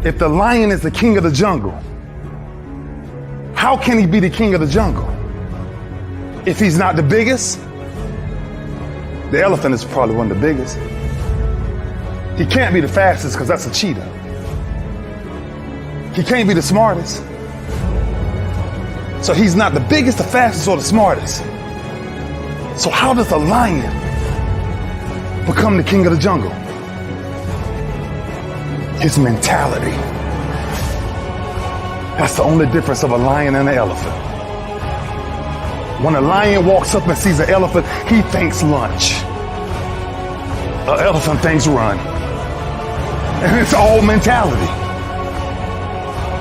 If the lion is the king of the jungle, how can he be the king of the jungle? If he's not the biggest, the elephant is probably one of the biggest. He can't be the fastest because that's a cheetah. He can't be the smartest. So he's not the biggest, the fastest, or the smartest. So how does the lion become the king of the jungle? His mentality. That's the only difference of a lion and an elephant. When a lion walks up and sees an elephant, he thinks lunch. An elephant thinks run. And it's all mentality.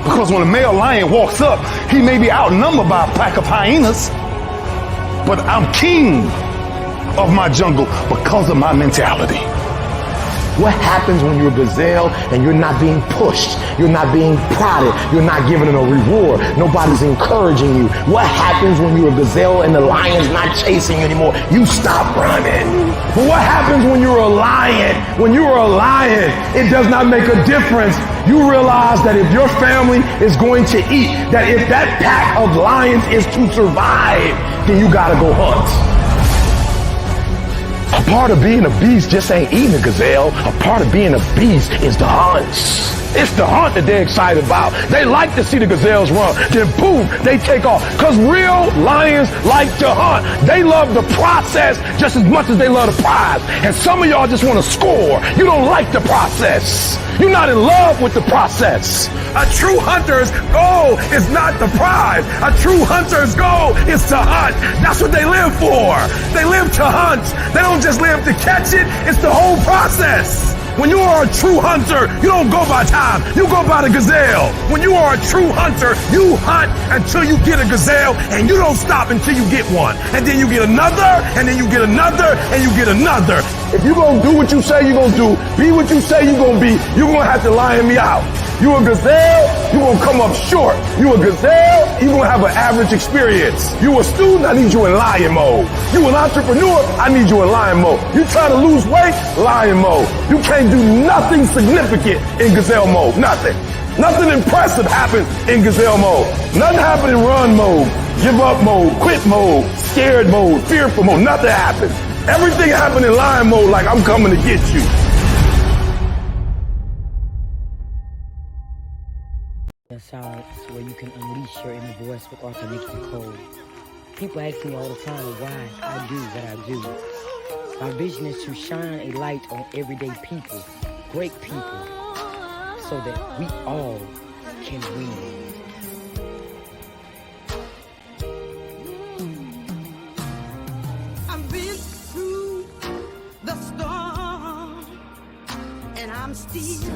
Because when a male lion walks up, he may be outnumbered by a pack of hyenas, but I'm king of my jungle because of my mentality. What happens when you're a gazelle and you're not being pushed? You're not being prodded. You're not given a reward. Nobody's encouraging you. What happens when you're a gazelle and the lion's not chasing you anymore? You stop running. But what happens when you're a lion? When you are a lion, it does not make a difference. You realize that if your family is going to eat, that if that pack of lions is to survive, then you gotta go hunt. A part of being a beast just ain't eating a gazelle. A part of being a beast is the hunts. It's the hunt that they're excited about. They like to see the gazelles run. Then boom, they take off. Because real lions like to hunt. They love the process just as much as they love the prize. And some of y'all just want to score. You don't like the process. You're not in love with the process. A true hunter's goal is not the prize. A true hunter's goal is to hunt. That's what they live for. They live to hunt. They don't just live to catch it. It's the whole process. When you are a true hunter, you don't go by time. You go by the gazelle. When you are a true hunter, you hunt until you get a gazelle, and you don't stop until you get one. And then you get another, and then you get another, and you get another. If you're going to do what you say you're going to do, be what you say you're going to be, you're going to have to lion me out. You a gazelle, you gonna come up short. You a gazelle, you gonna have an average experience. You a student, I need you in lion mode. You an entrepreneur, I need you in lion mode. You try to lose weight, lion mode. You can't do nothing significant in gazelle mode, nothing. Nothing impressive happens in gazelle mode. Nothing happens in run mode, give up mode, quit mode, scared mode, fearful mode, nothing happens. Everything happens in lion mode like I'm coming to get you. Silence where you can unleash your inner voice with authentic code. People ask me all the time why I do what I do. My vision is to shine a light on everyday people, great people, so that we all can win. I've been through the storm, and I'm still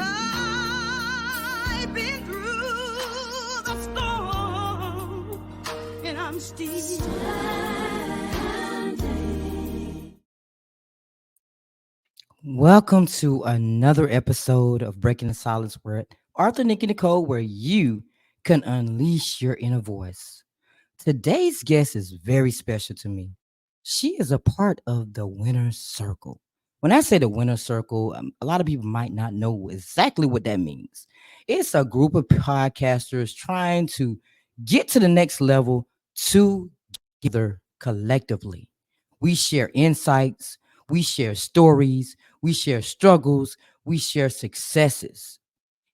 I've been through the storm, and I'm still standing. Welcome to another episode of Breaking the Silence with Arthur, Nick, and Nicole, where you can unleash your inner voice. Today's guest is very special to me. She is a part of the winner's circle. When I say the winner's circle, a lot of people might not know exactly what that means. It's a group of podcasters trying to get to the next level together collectively. We share insights, we share stories, we share struggles, we share successes.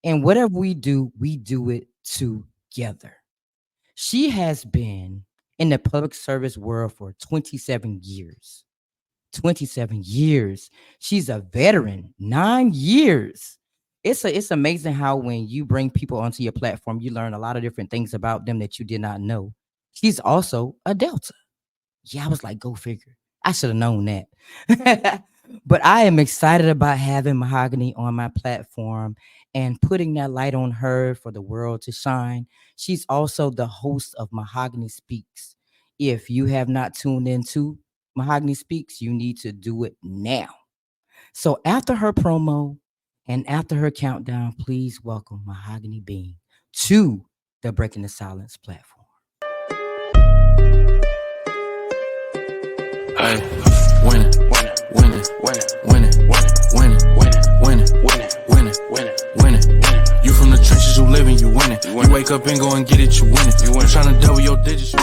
And whatever we do it together. She has been in the public service world for 27 years. 27 years. She's a veteran, 9 years. It's amazing how when you bring people onto your platform, you learn a lot of different things about them that you did not know. She's also a Delta. Yeah, I was like, go figure. I should have known that. But I am excited about having Mahogany on my platform and putting that light on her for the world to shine. She's also the host of Mahogany Speaks. If you have not tuned into Mahogany Speaks, you need to do it now. So after her promo and after her countdown, please welcome Mahogany Bing to the Breaking the Silence platform. Hey, winning, winning, winning, winning. You from the trenches, you living, you winning. You wake up and go and get it, you winning. You tryna double your digits.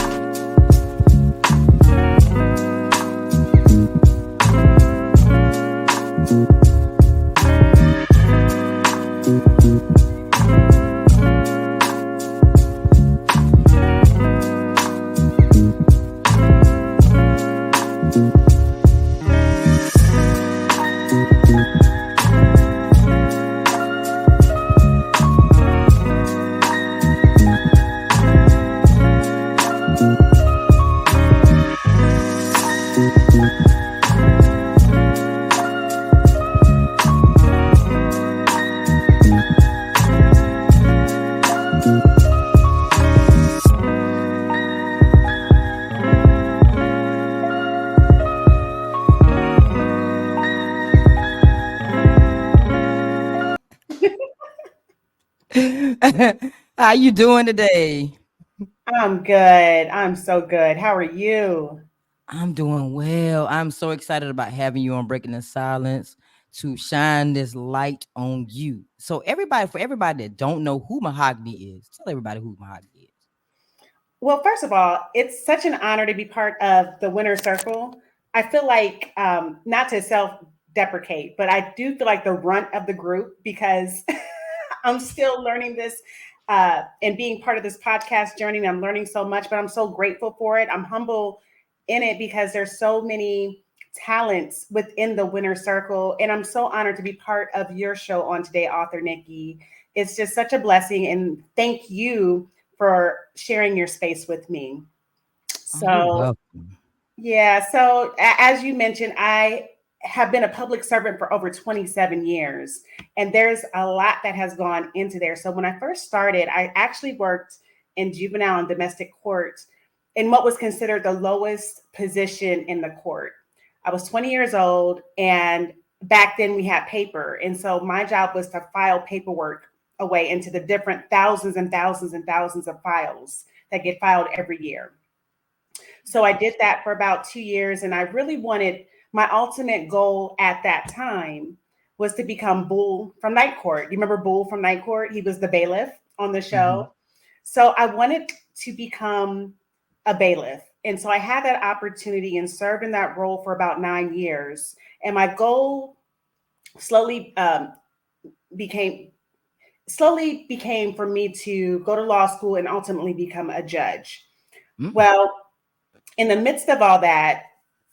How you doing today? I'm good. I'm so good. How are you? I'm doing well. I'm so excited about having you on Breaking the Silence to shine this light on you. So everybody, for everybody that don't know who Mahogany is, tell everybody who Mahogany is. Well, first of all, it's such an honor to be part of the winner circle. I feel like, not to self deprecate, but I do feel like the runt of the group because I'm still learning this and being part of this podcast journey. And I'm learning so much, but I'm so grateful for it. I'm humble in it because there's so many talents within the winner circle. And I'm so honored to be part of your show on today, Author Nikki. It's just such a blessing. And thank you for sharing your space with me. Oh, you're So, welcome. yeah. So, as you mentioned, I have been a public servant for over 27 years, and there's a lot that has gone into there. So, when I first started, I actually worked in juvenile and domestic court in what was considered the lowest position in the court. I was 20 years old, and back then we had paper. And so, my job was to file paperwork away into the different thousands and thousands and thousands of files that get filed every year. So I did that for about 2 years, and I really wanted my ultimate goal at that time was to become Bull from Night Court. You remember Bull from Night Court? He was the bailiff on the Mhm. show. So I wanted to become a bailiff. And so I had that opportunity and served in that role for about 9 years. And my goal slowly became became for me to go to law school and ultimately become a judge. Mm. Well, in the midst of all that,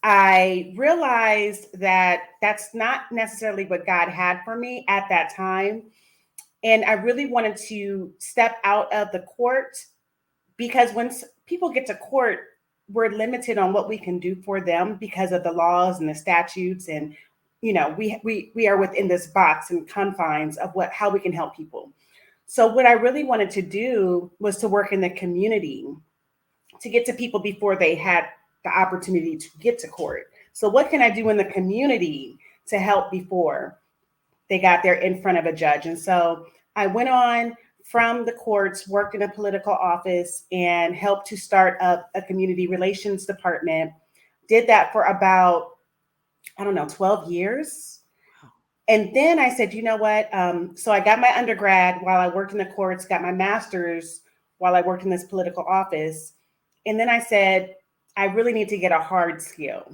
I realized that that's not necessarily what God had for me at that time. And I really wanted to step out of the court because when people get to court, we're limited on what we can do for them because of the laws and the statutes. And, we are within this box and confines of how we can help people. So what I really wanted to do was to work in the community to get to people before they had the opportunity to get to court. So what can I do in the community to help before they got there in front of a judge? And so I went on from the courts, worked in a political office, and helped to start up a community relations department. Did that for about, I don't know, 12 years. And then I said, you know what? So I got my undergrad while I worked in the courts, got my master's while I worked in this political office. And then I said, I really need to get a hard skill.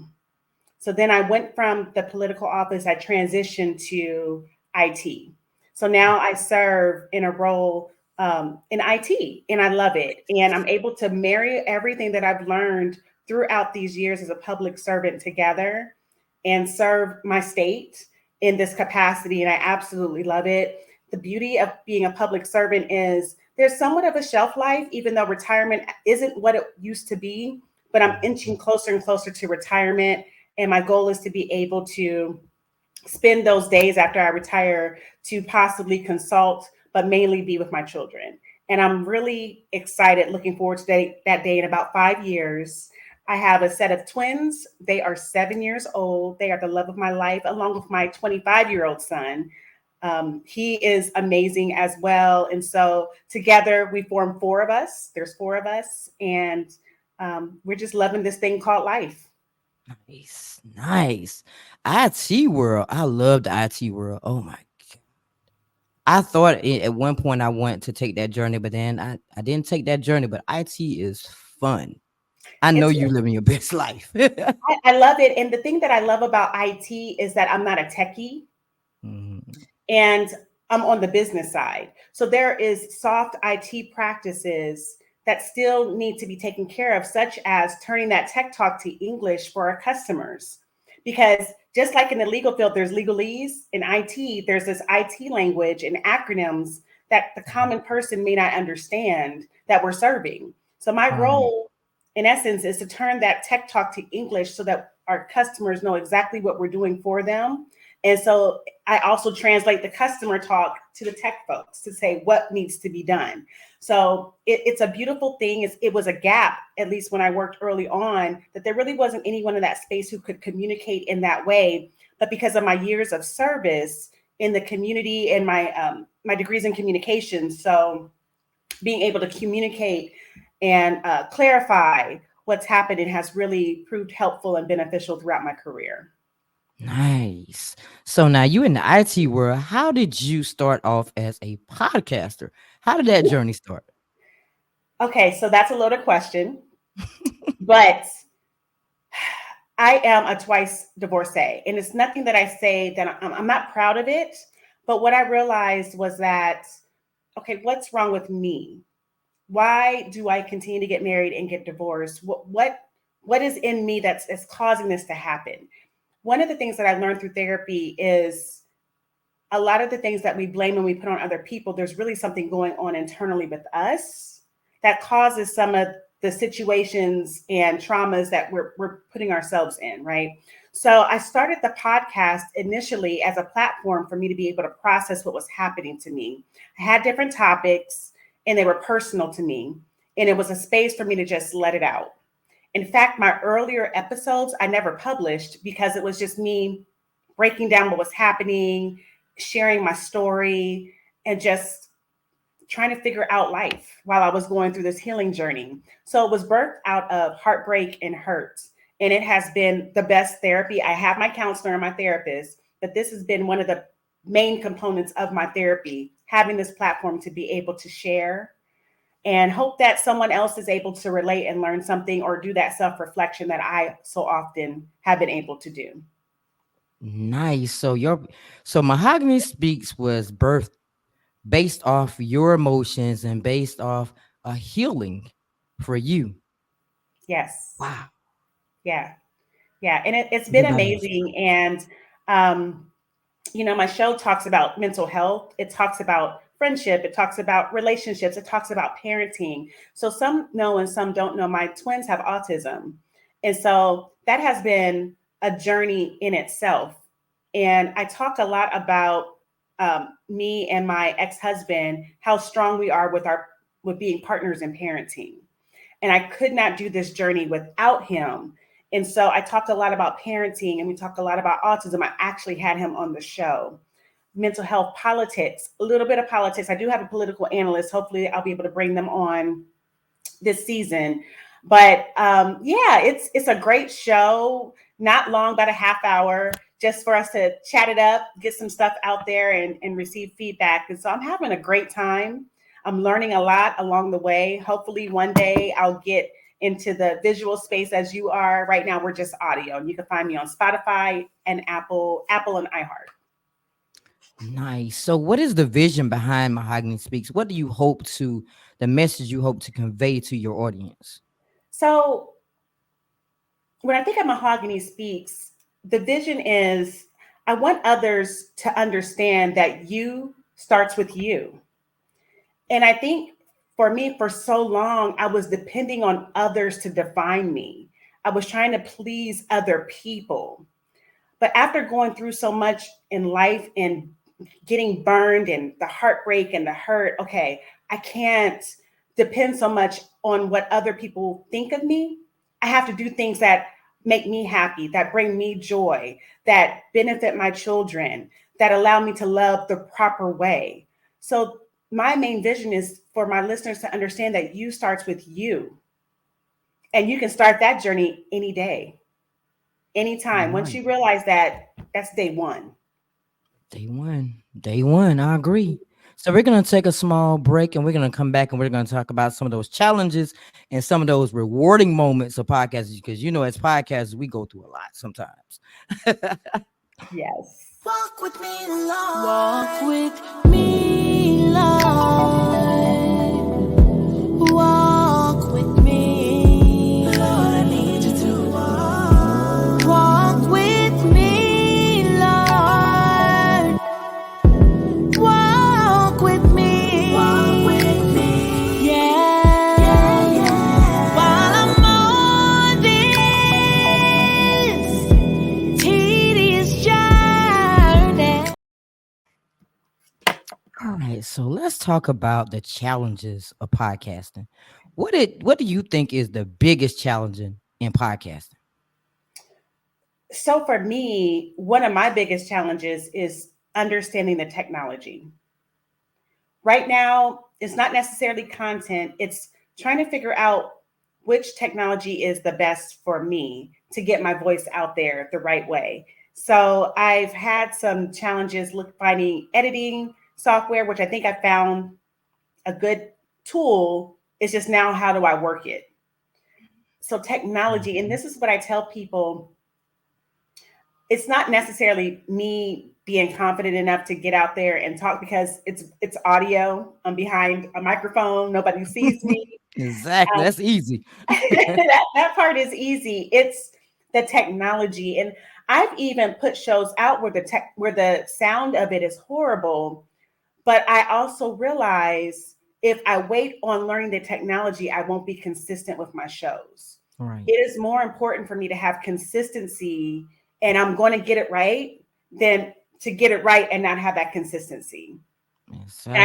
So then I went from the political office, I transitioned to IT. So now I serve in a role in IT, and I love it. And I'm able to marry everything that I've learned throughout these years as a public servant together and serve my state in this capacity. And I absolutely love it. The beauty of being a public servant is there's somewhat of a shelf life, even though retirement isn't what it used to be, but I'm inching closer and closer to retirement. And my goal is to be able to spend those days after I retire to possibly consult, but mainly be with my children. And I'm really excited, looking forward to that day in about 5 years. I have a set of twins. They are 7 years old. They are the love of my life, along with my 25-year-old son. He is amazing as well. And so together we form four of us. There's four of us. And we're just loving this thing called life. Nice, nice. IT world. I love the IT world. Oh my God. I thought at one point I wanted to take that journey, but then I didn't take that journey. But IT is fun. I know It's you living your best life. I love it. And the thing that I love about IT is that I'm not a techie. Mhm. And I'm on the business side. So there is soft IT practices that still need to be taken care of, such as turning that tech talk to English for our customers. Because just like in the legal field, there's legalese. In IT, there's this IT language and acronyms that the common person may not understand that we're serving. So my Right. role, in essence, is to turn that tech talk to English so that our customers know exactly what we're doing for them. And so I also translate the customer talk to the tech folks to say what needs to be done. So it's a beautiful thing. It was a gap, at least when I worked early on, that there really wasn't anyone in that space who could communicate in that way. But because of my years of service in the community and my degrees in communication, so being able to communicate and clarify what's happening has really proved helpful and beneficial throughout my career. Nice. So now you in the IT world. How did you start off as a podcaster? How did that journey start? Okay, so that's a loaded question, but I am a twice divorcee, and it's nothing that I say that I'm not proud of it. But what I realized was that, okay, what's wrong with me? Why do I continue to get married and get divorced? What is in me that's causing this to happen? One of the things that I learned through therapy is a lot of the things that we blame and we put on other people, there's really something going on internally with us that causes some of the situations and traumas that we're putting ourselves in, right? So I started the podcast initially as a platform for me to be able to process what was happening to me. I had different topics and they were personal to me. And it was a space for me to just let it out. In fact, my earlier episodes, I never published because it was just me breaking down what was happening, sharing my story, and just trying to figure out life while I was going through this healing journey. So it was birthed out of heartbreak and hurt. And it has been the best therapy. I have my counselor and my therapist, but this has been one of the main components of my therapy, having this platform to be able to share and hope that someone else is able to relate and learn something or do that self-reflection that I so often have been able to do. Nice. So Mahogany Speaks was birthed based off your emotions and based off a healing for you. Yes. Wow. Yeah. Yeah. And it's been Everybody else. amazing. And, um, my show talks about mental health. It talks about friendship. It talks about relationships. It talks about parenting. So some know and some don't know. My twins have autism. And so that has been a journey in itself. And I talk a lot about me and my ex-husband, how strong we are with being partners in parenting. And I could not do this journey without him. And so I talked a lot about parenting and we talked a lot about autism. I actually had him on the show. Mental health, politics, a little bit of politics. I do have a political analyst. Hopefully I'll be able to bring them on this season. But yeah, it's a great show. Not long, about a half hour, just for us to chat it up, get some stuff out there and receive feedback. And so I'm having a great time. I'm learning a lot along the way. Hopefully one day I'll get into the visual space as you are. Right now, we're just audio. And you can find me on Spotify and Apple and iHeart. Nice. So, what is the vision behind Mahogany Speaks? What do you hope to, the message you hope to convey to your audience? So when I think of Mahogany Speaks, the vision is I want others to understand that you starts with you. And I think for me, for so long, I was depending on others to define me. I was trying to please other people. But after going through so much in life and getting burned and the heartbreak and the hurt, okay, I can't depend so much on what other people think of me. I have to do things that make me happy, that bring me joy, that benefit my children, that allow me to love the proper way. So my main vision is for my listeners to understand that you starts with you, and you can start that journey any day, anytime. Once Right. you realize that, that's day one. Day one. Day one. I agree. So we're gonna take a small break and we're gonna come back and we're gonna talk about some of those challenges and some of those rewarding moments of podcasts because as podcasters we go through a lot sometimes. Yes. Walk with me, Lord. Walk with me, Lord. Walk with me. Lord, I need you to walk. Walk with me, Lord. Walk with me. Walk with me. Yeah. Yeah, yeah. While I'm on this tedious journey. All right, so let's talk about the challenges of podcasting. What do you think is the biggest challenge in podcasting? So for me, one of my biggest challenges is understanding the technology. Right now, it's not necessarily content, it's trying to figure out which technology is the best for me to get my voice out there the right way. So I've had some challenges finding editing software, which I think I found a good tool. It's just now how do I work it? So technology, and Mhm. this is what I tell people, it's not necessarily me being confident enough to get out there and talk because it's audio. I'm behind a microphone. Nobody sees me. Exactly, Um, that's easy. that part is easy. It's the technology, and I've even put shows out where the sound of it is horrible. But I also realize if I wait on learning the technology, I won't be consistent with my shows. Right. It is more important for me to have consistency and I'm going to get it right than to get it right and not have that consistency. And Exactly.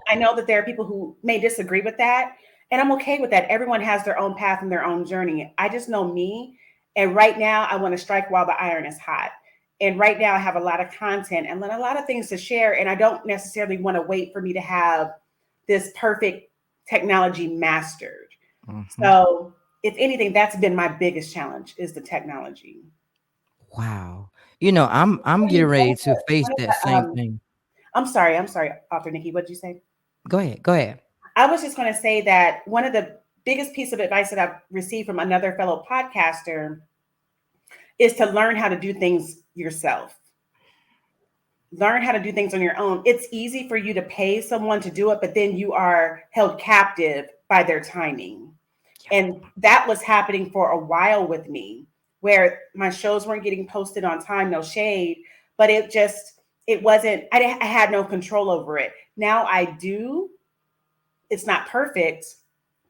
I know that there are people who may disagree with that, and I'm okay with that. Everyone has their own path and their own journey. I just know me, and right now I want to strike while the iron is hot. And right now I have a lot of content and a lot of things to share, and I don't necessarily want to wait for me to have this perfect technology mastered. Mhm. So, if anything, that's been my biggest challenge is the technology. Wow. I'm getting ready to face One of that the, same thing. I'm sorry, Author Nikki. What did you say? Go ahead. Go ahead. I was just going to say that one of the biggest piece of advice that I've received from another fellow podcaster is to learn how to do things yourself. Learn how to do things on your own. It's easy for you to pay someone to do it, but then you are held captive by their timing. And that was happening for a while with me, where my shows weren't getting posted on time, no shade, but it wasn't, I had no control over it. Now I do. It's not perfect,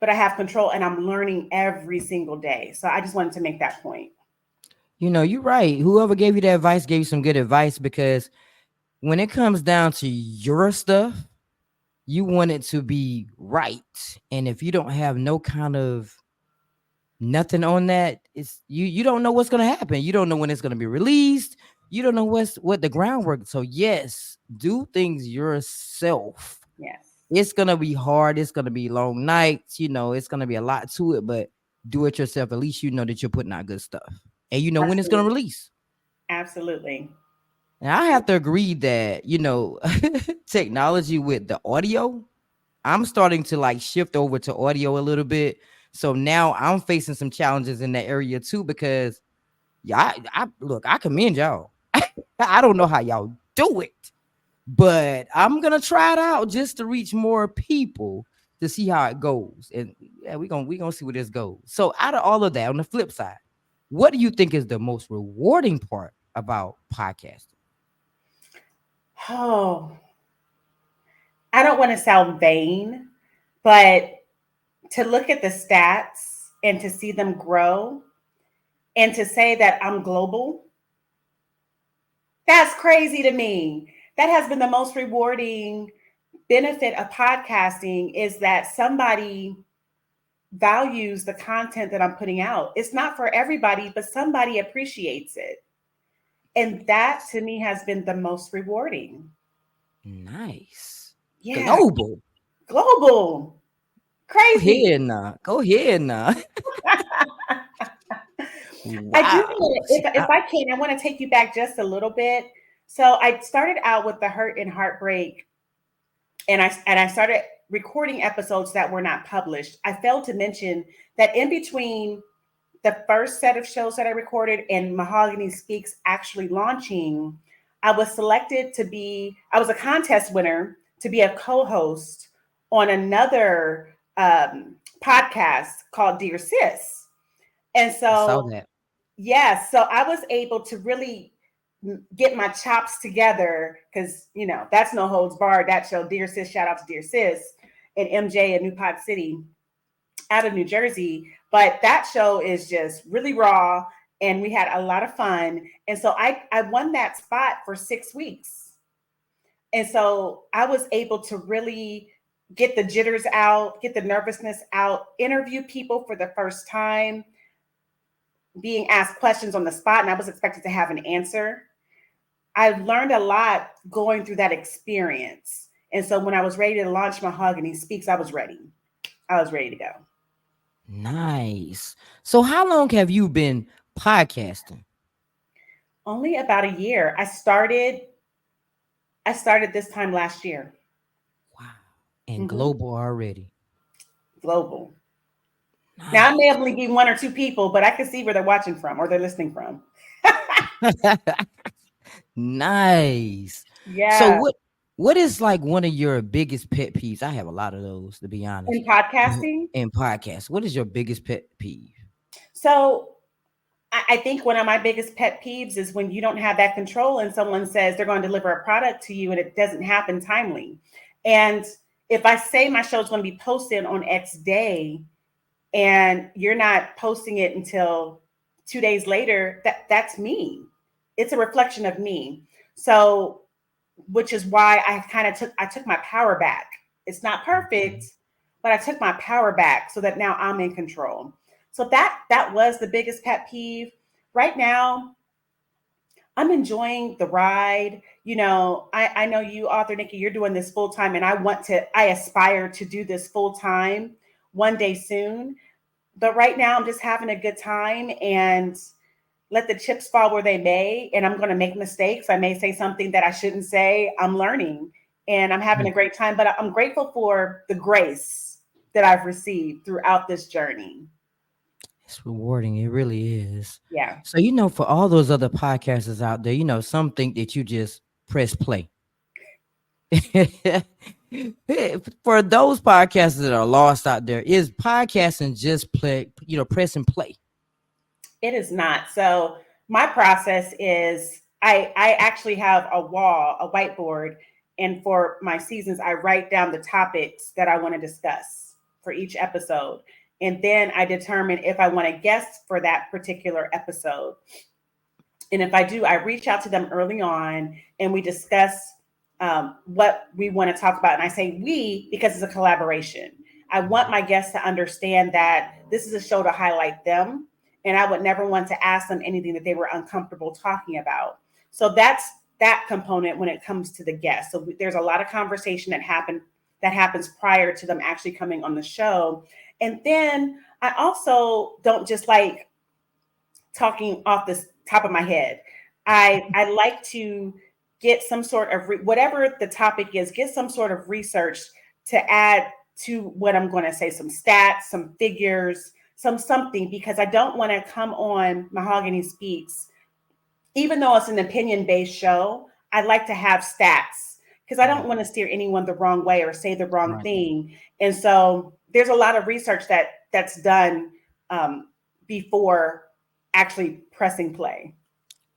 but I have control and I'm learning every single day. So I just wanted to make that point. You're right. Whoever gave you that advice gave you some good advice because when it comes down to your stuff, you want it to be right. And if you don't have no kind of nothing on that, it's you don't know what's gonna happen. You don't know when it's gonna be released. You don't know what the groundwork. So yes, do things yourself. Yes, It's gonna be hard, it's gonna be long nights, it's gonna be a lot to it, but do it yourself. At least you know that you're putting out good stuff. And you know when it's gonna absolutely. release. Absolutely. And I have to agree that, technology with the audio, I'm starting to like shift over to audio a little bit. So now I'm facing some challenges in that area too, because yeah, I look, I commend y'all. I don't know how y'all do it, but I'm gonna try it out just to reach more people to see how it goes. And yeah, we gonna see where this goes. So out of all of that, on the flip side, what do you think is the most rewarding part about podcasting? Oh, I don't want to sound vain, but to look at the stats and to see them grow and to say that I'm global, that's crazy to me. That has been the most rewarding benefit of podcasting, is that somebody values the content that I'm putting out. It's not for everybody, but somebody appreciates it. And that to me has been the most rewarding. Nice. Yeah, Global. global. Go Crazy. ahead now. Go ahead now. I do Wow. want to, See, if I can, I want to take you back just a little bit. So I started out with the hurt and heartbreak, and I started recording episodes that were not published. I failed to mention that in between the first set of shows that I recorded and Mahogany Speaks actually launching, I was selected to be, I was a contest winner to be a co-host on another podcast called Dear Sis. And I saw so, that. yes, so I was able to really get my chops together, because, that's no holds barred, that show, Dear Sis, shout out to Dear Sis, and MJ in New Pot City out of New Jersey. But that show is just really raw, and we had a lot of fun. And so I won that spot for 6 weeks. And so I was able to really get the jitters out, get the nervousness out, interview people for the first time, being asked questions on the spot, and I was expected to have an answer. I learned a lot going through that experience. And so when I was ready to launch Mahogany Speaks, I was ready. I was ready to go. Nice. So how long have you been podcasting? Only about a year. I started this time last year. Wow. And Mhm. global already. Global. Now I may Nice. only be one or two people, but I can see where they're watching from or they're listening from. Nice. So Yeah. what is like one of your biggest pet peeves? I have a lot of those, to be honest. In podcasting. In podcasts, what is your biggest pet peeve? So I think one of my biggest pet peeves is when you don't have that control and someone says they're going to deliver a product to you and it doesn't happen timely. And if I say my show is going to be posted on X day and you're not posting it until 2 days later, that's me. It's a reflection of me. So, which is why I took my power back. It's not perfect, but I took my power back so that now I'm in control. So that was the biggest pet peeve. Right now, I'm enjoying the ride. I know you, author Nikki, you're doing this full time, and I aspire to do this full time one day soon. But right now, I'm just having a good time, and let the chips fall where they may. And I'm going to make mistakes. I may say something that I shouldn't say. I'm learning, and I'm having a great time. But I'm grateful for the grace that I've received throughout this journey. It's rewarding. It really is. Yeah. So, for all those other podcasters out there, some think that you just press play. For those podcasters that are lost out there, is podcasting just press and play? It is not. So my process is I actually have a whiteboard, and for my seasons, I write down the topics that I want to discuss for each episode. And then I determine if I want a guest for that particular episode. And if I do, I reach out to them early on and we discuss what we want to talk about. And I say we because it's a collaboration. I want my guests to understand that this is a show to highlight them. And I would never want to ask them anything that they were uncomfortable talking about. So that's that component when it comes to the guests. So there's a lot of conversation that happens prior to them actually coming on the show. And then I also don't just like talking off the top of my head. I like to get some sort of whatever the topic is, get some sort of research to add to what I'm going to say, some stats, some figures, something, because I don't want to come on Mahogany Speaks, even though it's an opinion-based show. I like to have stats, because I don't want to steer anyone the wrong way or say the wrong Right. thing. And so there's a lot of research that's done before actually pressing play.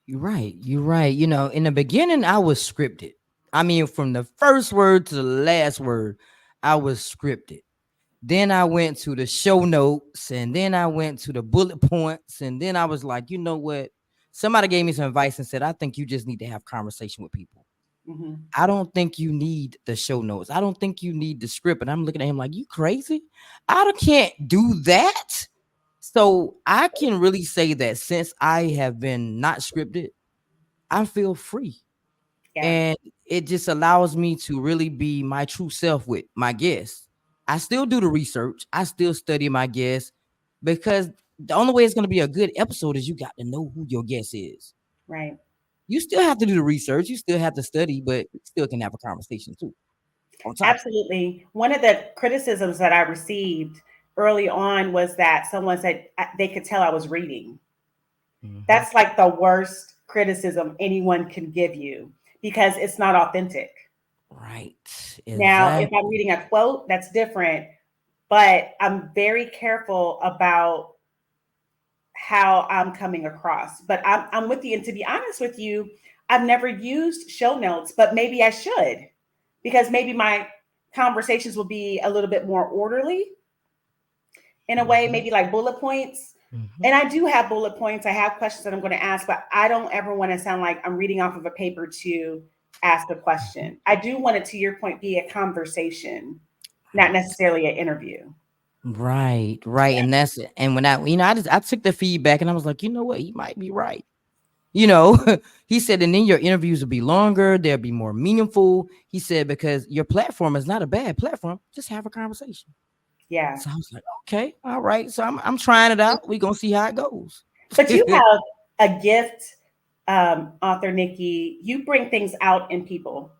You're right. You're right. You know, in the beginning, I was scripted. I mean, from the first word to the last word, I was scripted. Then I went to the show notes, and then I went to the bullet points, and then I was like, you know what? Somebody gave me some advice and said, I think you just need to have conversation with people. Mm-hmm. I don't think you need the show notes. I don't think you need the script. And I'm looking at him like, you crazy? Can't do that. So I can really say that since I have been not scripted, I feel free. Yeah. And it just allows me to really be my true self with my guests. I still do the research. I still study my guests because the only way it's going to be a good episode is you got to know who your guest is. Right. You still have to do the research. You still have to study, but you still can have a conversation too. On top. Absolutely. One of the criticisms that I received early on was that someone said they could tell I was reading. Mhm. That's like the worst criticism anyone can give you because it's not authentic. Right. Now, if Exactly. I'm reading a quote, that's different, but I'm very careful about how I'm coming across. But I'm with you. And to be honest with you, I've never used show notes, but maybe I should because maybe my conversations will be a little bit more orderly in a way, maybe like bullet points. Mhm. And I do have bullet points. I have questions that I'm going to ask, but I don't ever want to sound like I'm reading off of a paper to ask a question. I do want it, to your point, be a conversation, not necessarily an interview. Right. Right. And that's it. And when I took the feedback and I was like, you know what? He might be right. You know, he said, and then your interviews will be longer, they'll be more meaningful. He said, because your platform is not a bad platform, just have a conversation. Yeah. So I was like, okay, all right. So I'm trying it out. We're gonna see how it goes. But you have a gift, author Nikki. You bring things out in people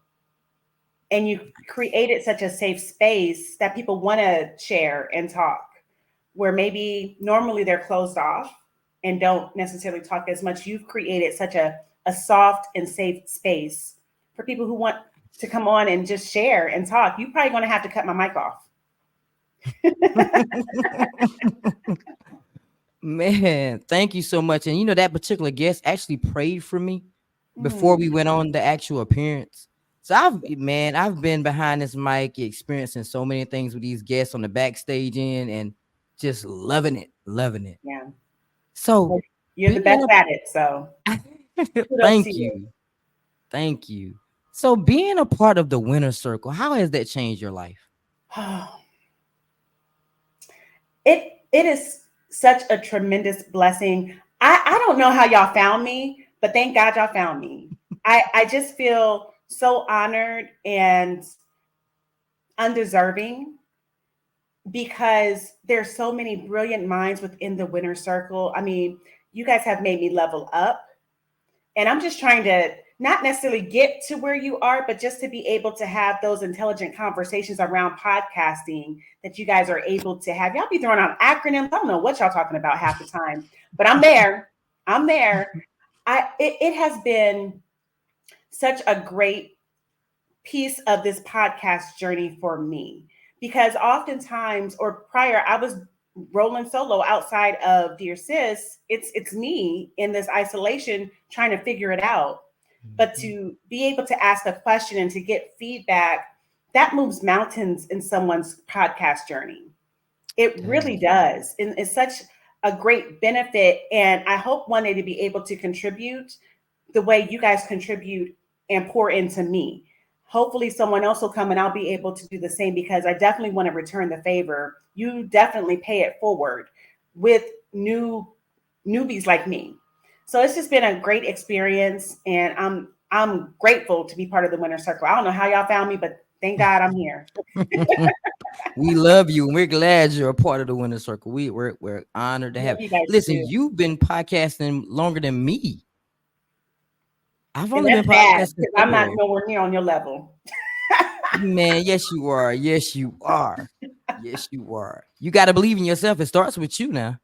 and you created such a safe space that people want to share and talk, where maybe normally they're closed off and don't necessarily talk as much. You've created such a soft and safe space for people who want to come on and just share and talk. You're probably going to have to cut my mic off. Man, thank you so much. And you know, that particular guest actually prayed for me before we went on the actual appearance. So I've been behind this mic experiencing so many things with these guests on the backstage end and just loving it, loving it. Yeah. So You're the best at it. So kudos to you. Thank you. So being a part of the winner circle, how has that changed your life? It is such a tremendous blessing. I don't know how y'all found me, but thank God y'all found me. I just feel so honored and undeserving because there's so many brilliant minds within the winner circle. I mean, you guys have made me level up. And I'm just trying to not necessarily get to where you are, but just to be able to have those intelligent conversations around podcasting that you guys are able to have. Y'all be throwing out acronyms. I don't know what y'all talking about half the time, but I'm there. I'm there. It has been such a great piece of this podcast journey for me because oftentimes or prior, I was rolling solo outside of Dear Sis. It's me in this isolation trying to figure it out. But to be able to ask a question and to get feedback, that moves mountains in someone's podcast journey. It really does. And it's such a great benefit. And I hope one day to be able to contribute the way you guys contribute and pour into me. Hopefully someone else will come and I'll be able to do the same because I definitely want to return the favor. You definitely pay it forward with newbies like me. So it's just been a great experience and I'm grateful to be part of the winner circle. I don't know how y'all found me, but thank God I'm here. We love you and we're glad you're a part of the winner circle. We're honored to have You guys listen, too. you've been podcasting longer than me. I've And only that's been bad podcasting because I'm not February. nowhere near on your level. Man, yes, you are. Yes, you are. Yes, you are. You got to believe in yourself. It starts with you now.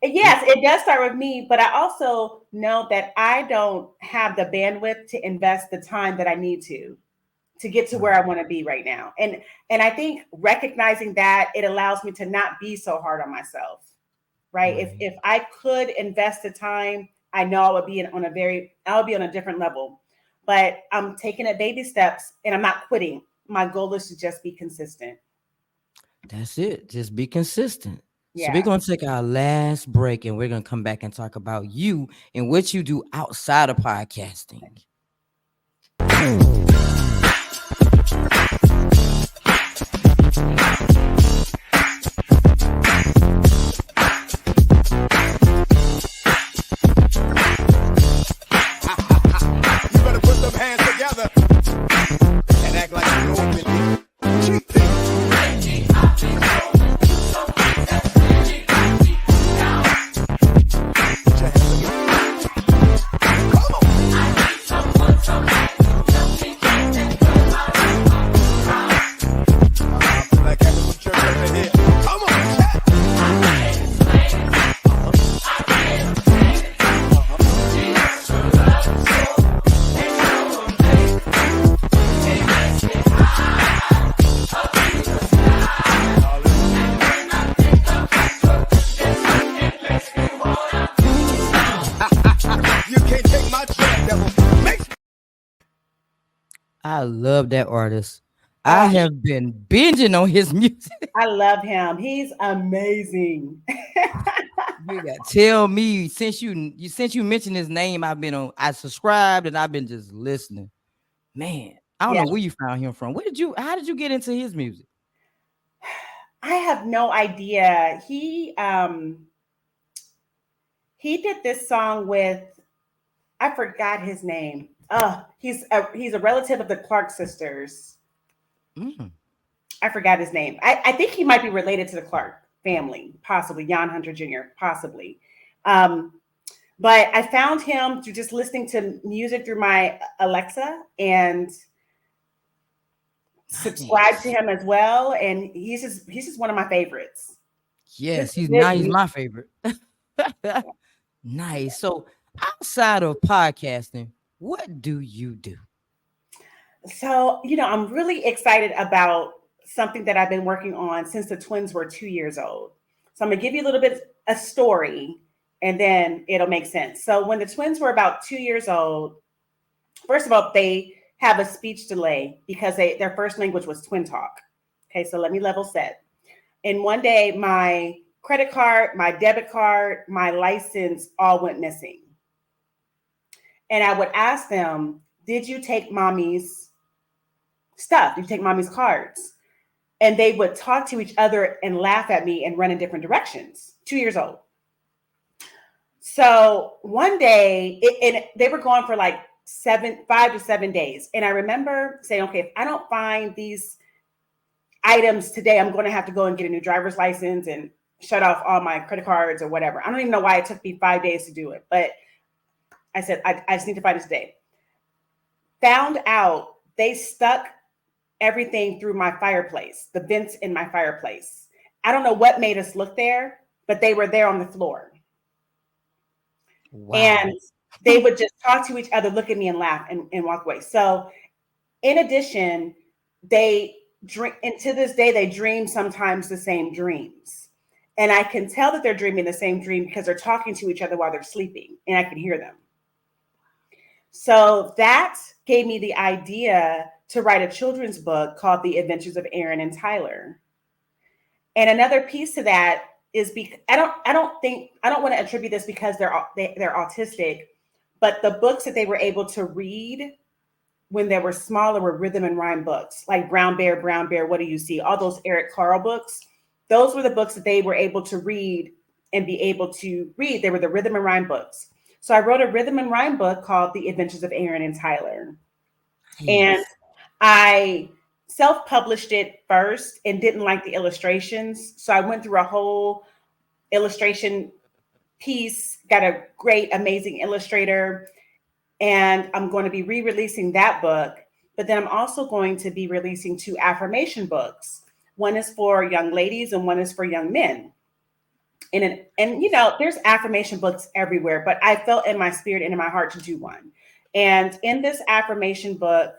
Yes, it does start with me, but I also know that I don't have the bandwidth to invest the time that I need to to get to where I want to be right now. And I think recognizing that, it allows me to not be so hard on myself. Right. If I could invest the time, I know I would be on a different level. But I'm taking it baby steps and I'm not quitting. My goal is to just be consistent. That's it. Just be consistent. So Yeah. we're going to take our last break and we're going to come back and talk about you and what you do outside of podcasting. You better put them hands together and act like you know it. I love that artist. I have been binging on his music. I love him. He's amazing. You got tell me since you mentioned his name, I subscribed and I've been just listening. Man, I don't know where you found him from. How did you get into his music? I have no idea. He did this song with, I forgot his name. He's a relative of the Clark sisters. I forgot his name. I think he might be related to the Clark family, possibly Jan Hunter Jr., possibly. But I found him through just listening to music through my Alexa and subscribe to him as well. And he's just one of my favorites. Yes, he's my favorite. Nice. So outside of podcasting, what do you do? So, I'm really excited about something that I've been working on since the twins were 2 years old. So I'm going to give you a little bit a story and then it'll make sense. So when the twins were about 2 years old, first of all, they have a speech delay because their first language was twin talk. Okay, so let me level set. And one day my credit card, my debit card, my license all went missing. And I would ask them, did you take mommy's stuff? Did you take mommy's cards? And they would talk to each other and laugh at me and run in different directions. 2 years old. So one day, and they were gone for like 5 to 7 days. And I remember saying, okay, if I don't find these items today, I'm going to have to go and get a new driver's license and shut off all my credit cards or whatever. I don't even know why it took me 5 days to do it. But I said, I just need to find this today. Found out they stuck everything through my fireplace, the vents in my fireplace. I don't know what made us look there, but they were there on the floor. Wow. And they would just talk to each other, look at me and laugh and walk away. So in addition, they drink, and to this day, they dream sometimes the same dreams. And I can tell that they're dreaming the same dream because they're talking to each other while they're sleeping and I can hear them. So that gave me the idea to write a children's book called The Adventures of Aaron and Tyler. And another piece to that is I don't want to attribute this because they're autistic, but the books that they were able to read when they were smaller were rhythm and rhyme books, like Brown Bear, What Do You See? All those Eric Carle books. Those were the books that they were able to read and be able to read. They were the rhythm and rhyme books. So I wrote a rhythm and rhyme book called The Adventures of Aaron and Tyler. Yes. And I self-published it first and didn't like the illustrations. So I went through a whole illustration piece, got a great, amazing illustrator. And I'm going to be re-releasing that book. But then I'm also going to be releasing 2 affirmation books. One is for young ladies and one is for young men. And there's affirmation books everywhere, but I felt in my spirit and in my heart to do one. And in this affirmation book,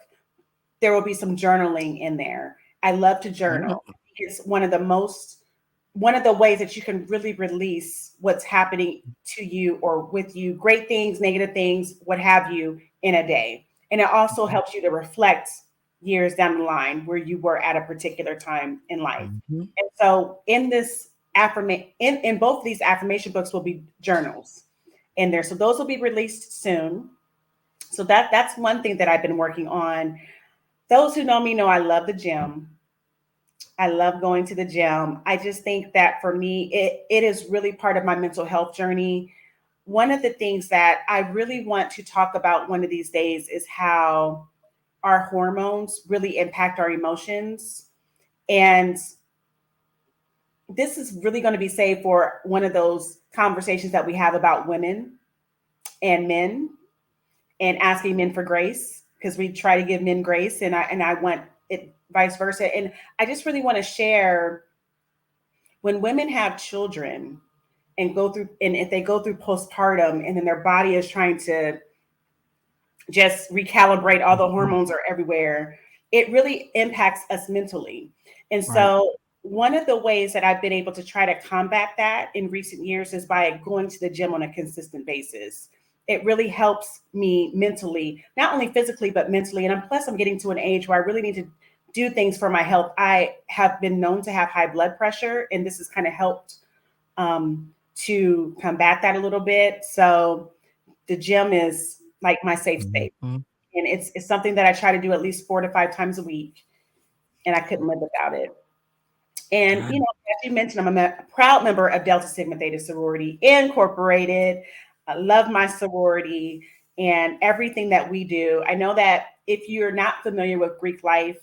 there will be some journaling in there. I love to Mm, journal. It's one of the ways that you can really release what's happening to you or with you, great things, negative things, what have you, in a day. And it also helps you to reflect years down the line where you were at a particular time in life. mhm. And so in this in both of these affirmation books will be journals in there. So those will be released soon. So that's one thing that I've been working on. Those who know me know I love the gym. I love going to the gym. I just think that for me, it is really part of my mental health journey. One of the things that I really want to talk about one of these days is how our hormones really impact our emotions. And this is really going to be saved for one of those conversations that we have about women and men and asking men for grace, because we try to give men grace, and I want it vice versa. And I just really want to share, when women have children and go through, and if they go through postpartum and then their body is trying to just recalibrate, all the hormones are everywhere, it really impacts us mentally. And Right. so one of the ways that I've been able to try to combat that in recent years is by going to the gym on a consistent basis. It really helps me mentally, not only physically, but mentally. And plus, I'm getting to an age where I really need to do things for my health. I have been known to have high blood pressure, and this has kind of helped to combat that a little bit. So the gym is like my safe space. Mhm. And it's something that I try to do at least 4 to 5 times a week. And I couldn't live without it. And, Ah, as you mentioned, I'm a proud member of Delta Sigma Theta Sorority Incorporated. I love my sorority and everything that we do. I know that if you're not familiar with Greek life,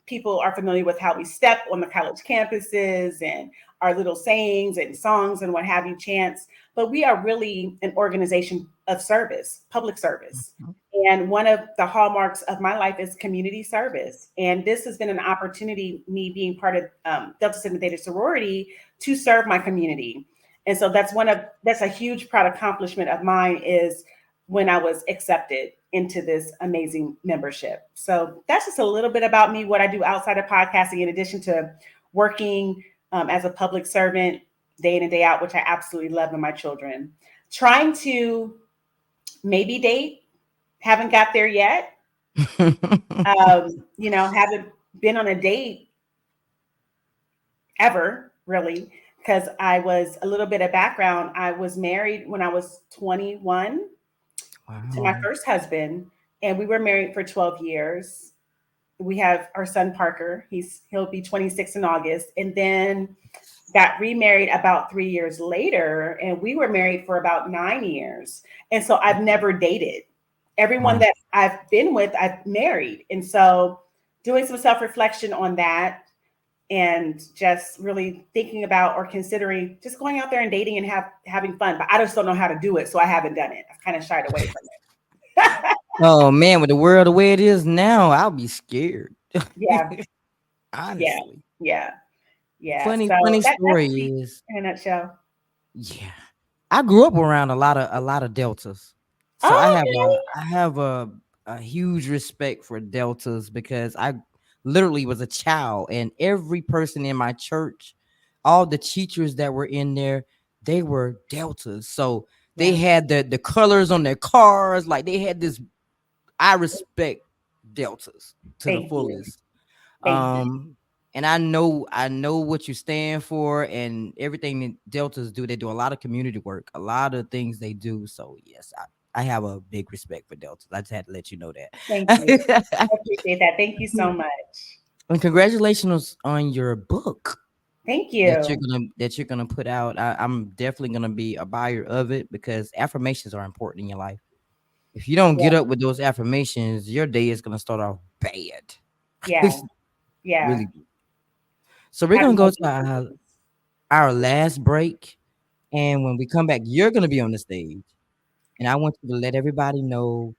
people are familiar with how we step on the college campuses and our little sayings and songs and what have you, chants. But we are really an organization of service, public service. mhm. And one of the hallmarks of my life is community service. And this has been an opportunity, me being part of Delta Sigma Theta sorority, to serve my community. And so that's a huge proud accomplishment of mine, is when I was accepted into this amazing membership. So that's just a little bit about me, what I do outside of podcasting, in addition to working as a public servant day in and day out, which I absolutely love, with my children. Trying to maybe date, haven't got there yet. Haven't been on a date ever, really, because I was, a little bit of background, I was married when I was 21 to my Wow. first husband, and we were married for 12 years. We have our son Parker. He'll be 26 in August, and then got remarried about 3 years later, and we were married for about 9 years. And so I've never dated. Everyone Wow. that I've been with, I've married. And so doing some self-reflection on that, and just really thinking about or considering just going out there and dating and having fun. But I just don't know how to do it, so I haven't done it. I've kind of shied away from it. Oh man, with the world the way it is now, I'll be scared. Yeah, yeah, Honestly. yeah, yeah. Funny, So funny that's story me is, in a nutshell. yeah, I grew up around a lot of deltas. So I Oh, have a okay. I have a huge respect for deltas, because I literally was a child, and every person in my church, all the teachers that were in there, they were deltas. So they Yeah, had the colors on their cars, like they had this. I respect deltas to the thank you. fullest. Thank you. Um, and I know what you stand for, and everything that deltas do. They do a lot of community work, a lot of things they do. So yes, I have a big respect for deltas. I just had to let you know Thank you. that. I appreciate that. Thank you so much. And congratulations on your book Thank that you're you. gonna put out. I'm definitely gonna be a buyer of it, because affirmations are important in your life. If you don't Yeah, get up with those affirmations, your day is gonna start off bad. yeah, yeah. Really. So we're gonna Having go those to intentions. our last break. And when we come back, you're going to be on the stage. And I want you to let everybody know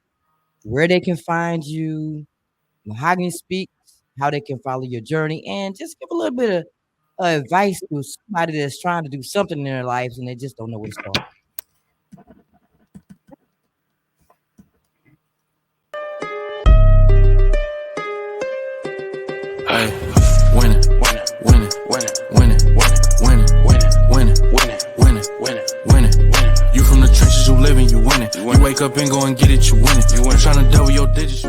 where they can find you, Mahogany Speaks, how they can follow your journey, and just give a little bit of advice to somebody that's trying to do something in their lives and they just don't know where to start. wake up and go and get it, you win it. I'm trying to double your digits.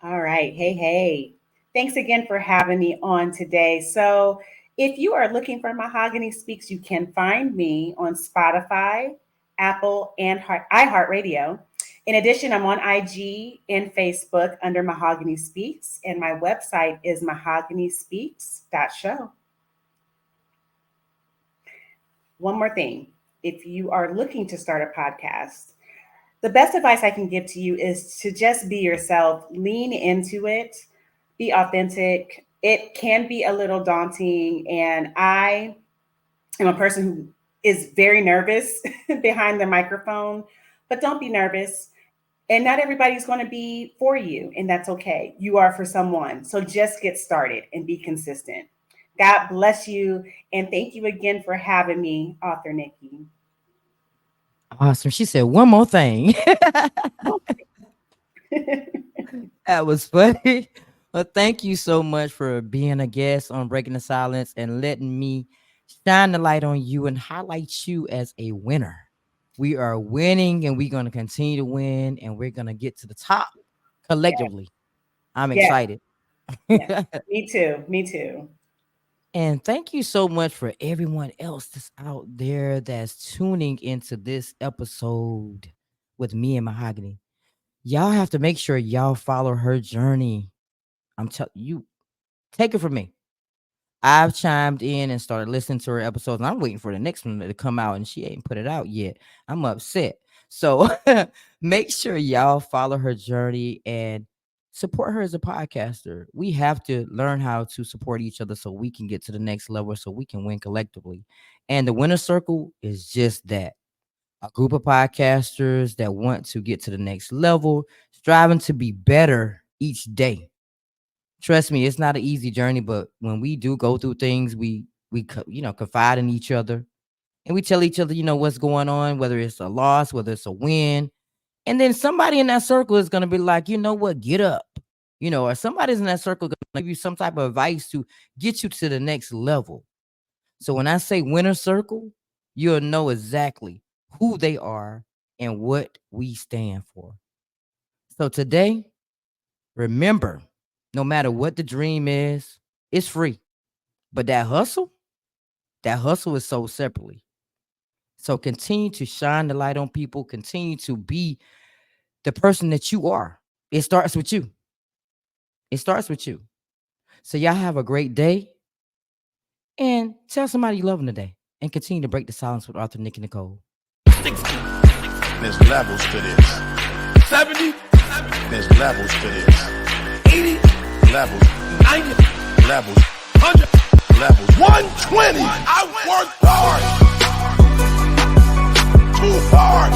All right. Hey. Thanks again for having me on today. So, if you are looking for Mahogany Speaks, you can find me on Spotify, Apple, and iHeartRadio. In addition, I'm on IG and Facebook under Mahogany Speaks, and my website is mahoganyspeaks.show. One more thing. If you are looking to start a podcast, the best advice I can give to you is to just be yourself, lean into it, be authentic. It can be a little daunting, and I am a person who is very nervous behind the microphone, but don't be nervous. And not everybody's going to be for you, and that's okay. You are for someone. So just get started and be consistent. God bless you, and thank you again for having me, Author Nikki. Awesome. She said one more thing. That was funny. Well, thank you so much for being a guest on Breaking the Silence and letting me shine the light on you and highlight you as a winner. We are winning, and we're going to continue to win, and we're going to get to the top collectively. I'm excited. Yeah. Me too. And thank you so much for everyone else that's out there that's tuning into this episode with me and Mahogany. Y'all have to make sure y'all follow her journey. I'm telling you, take it from me. I've chimed in and started listening to her episodes, and I'm waiting for the next one to come out, and she ain't put it out yet. I'm upset. So make sure y'all follow her journey and support her as a podcaster. We have to learn how to support each other so we can get to the next level, so we can win collectively. And the Winner Circle is just that. A group of podcasters that want to get to the next level, striving to be better each day. Trust me, it's not an easy journey, but when we do go through things, we confide in each other, and we tell each other, what's going on, whether it's a loss, whether it's a win. And then somebody in that circle is going to be like, you know what, get up, or somebody's in that circle going to give you some type of advice to get you to the next level. So when I say Winner Circle, you'll know exactly who they are and what we stand for. So today, remember, no matter what the dream is, it's free. But that hustle is sold separately. So continue to shine the light on people. Continue to be the person that you are. It starts with you. So y'all have a great day. And tell somebody you love them today. And continue to break the silence with Arthur, Nick, and Nicole. 60. There's levels to this. 70. There's levels to this. 80. Levels. 90. Levels. 100. Levels. 120. I worked hard. Too hard.